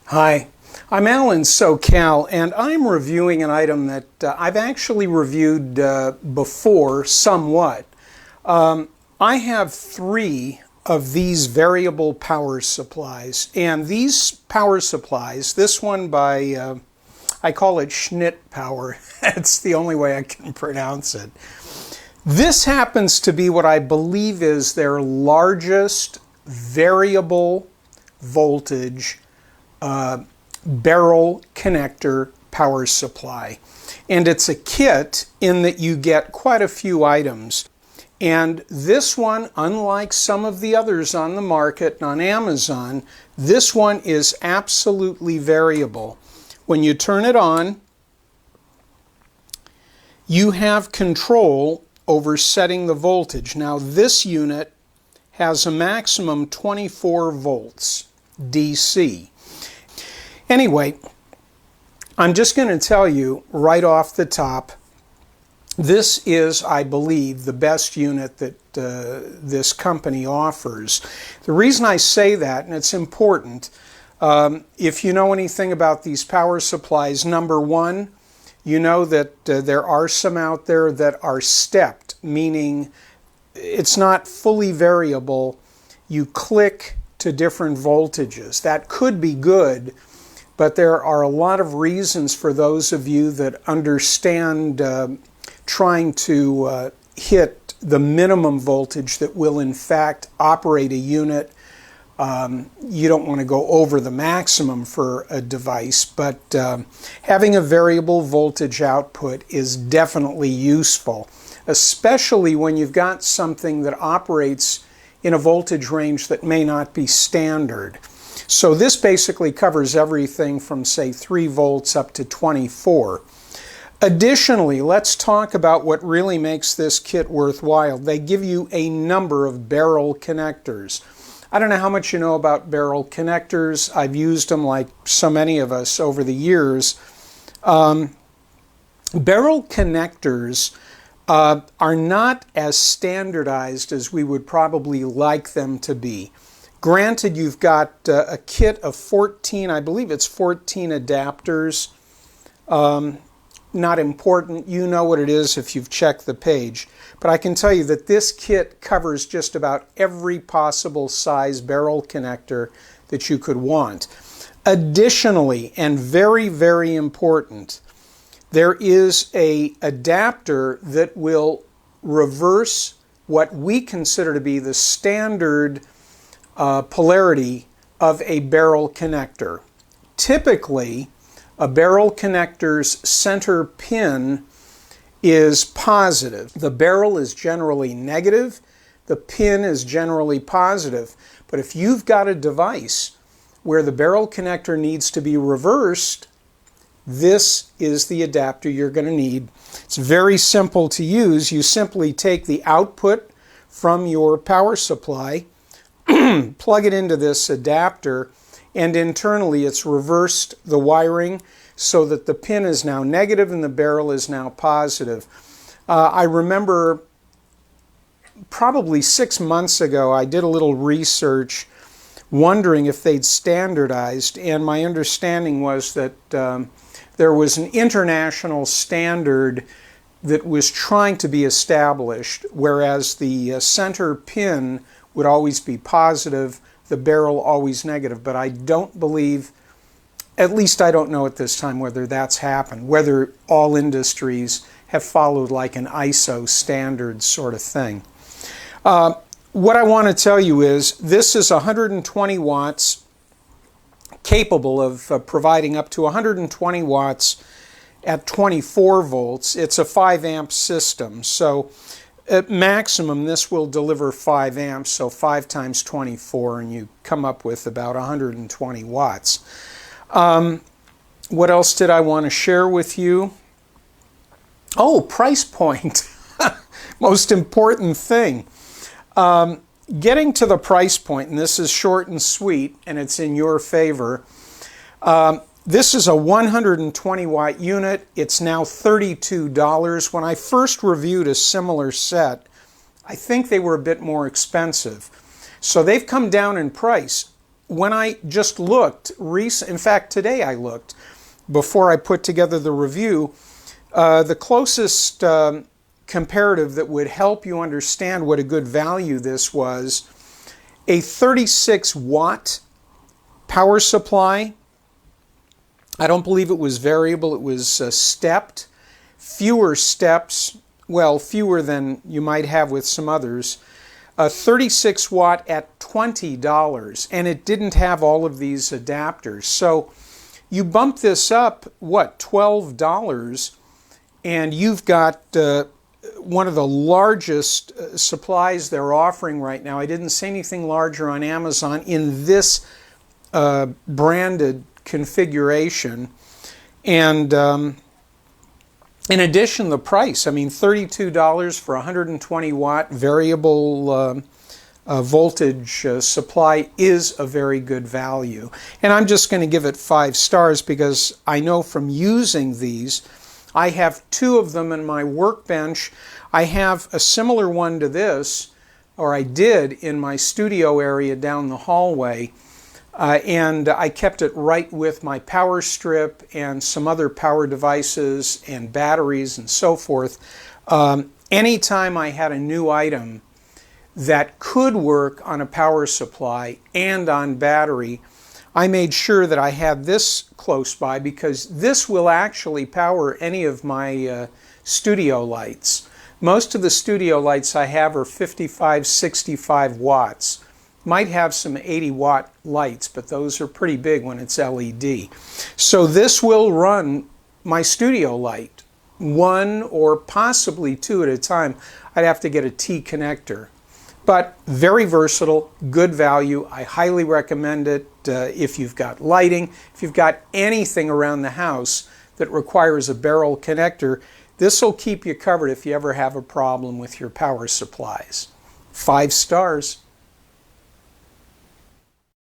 Hi, I'm Alan SoCal, and I'm reviewing an item that I've actually reviewed before somewhat. I have three of these variable power supplies, and these power supplies, this one by, I call it SHNITPWR, that's the only way I can pronounce it. This happens to be what I believe is their largest variable voltage barrel connector power supply. And it's a kit in that you get quite a few items. And this one, unlike some of the others on the market on Amazon, this one is absolutely variable. When you turn it on, you have control over setting the voltage. Now this unit has a maximum 24 volts DC. Anyway, I'm just going to tell you right off the top, this is, I believe, the best unit that this company offers. The reason I say that, and it's important, if you know anything about these power supplies, number one, you know that there are some out there that are stepped, meaning it's not fully variable. You click to different voltages. That could be good, but there are a lot of reasons for those of you that understand trying to hit the minimum voltage that will in fact operate a unit. You don't want to go over the maximum for a device, but having a variable voltage output is definitely useful, especially when you've got something that operates in a voltage range that may not be standard. So this basically covers everything from, say, 3 volts up to 24. Additionally, let's talk about what really makes this kit worthwhile. They give you a number of barrel connectors. I don't know how much you know about barrel connectors. I've used them like so many of us over the years. Barrel connectors are not as standardized as we would probably like them to be. Granted, you've got a kit of 14, I believe it's 14 adapters. Not important, you know what it is if you've checked the page. But I can tell you that this kit covers just about every possible size barrel connector that you could want. Additionally, and very, very important, there is an adapter that will reverse what we consider to be the standard polarity of a barrel connector. Typically, a barrel connector's center pin is positive. The barrel is generally negative, the pin is generally positive. But if you've got a device where the barrel connector needs to be reversed, this is the adapter you're going to need. It's very simple to use. You simply take the output from your power supply, plug it into this adapter, and internally it's reversed the wiring so that the pin is now negative and the barrel is now positive. I remember probably 6 months ago I did a little research wondering if they'd standardized, and my understanding was that there was an international standard that was trying to be established, whereas the center pin would always be positive, the barrel always negative. But I don't believe, at least I don't know at this time, whether that's happened, whether all industries have followed like an ISO standard sort of thing. What I want to tell you is this is 120 watts, capable of providing up to 120 watts at 24 volts. It's a 5 amp system, so at maximum this will deliver 5 amps, so 5 times 24, and you come up with about 120 watts. What else did I want to share with you? Oh, price point. Most important thing. Getting to the price point, and this is short and sweet, and it's in your favor. This is a 120 watt unit. It's now $32. When I first reviewed a similar set, I think they were a bit more expensive. So they've come down in price. when I just looked, in fact today I looked, before I put together the review, the closest comparative that would help you understand what a good value this was, a 36 watt power supply. I don't believe it was variable, it was stepped. Fewer steps, well, fewer than you might have with some others. A 36 watt at $20, and it didn't have all of these adapters. So you bump this up, what, $12, and you've got one of the largest supplies they're offering right now. I didn't see anything larger on Amazon in this branded configuration. And in addition, the price, I mean, $32 for 120 watt variable voltage supply is a very good value. And I'm just going to give it 5 stars because I know from using these, I have 2 of them in my workbench. I have a similar one to this, or I did, in my studio area down the hallway. And I kept it right with my power strip and some other power devices and batteries and so forth. Anytime I had a new item that could work on a power supply and on battery, I made sure that I had this close by, because this will actually power any of my studio lights. Most of the studio lights I have are 55, 65 watts. Might have some 80 watt lights, but those are pretty big when it's LED. So this will run my studio light, 1 or possibly 2 at a time. I'd have to get a T connector. But very versatile, good value. I highly recommend it if you've got lighting, if you've got anything around the house that requires a barrel connector. This will keep you covered if you ever have a problem with your power supplies. 5 stars.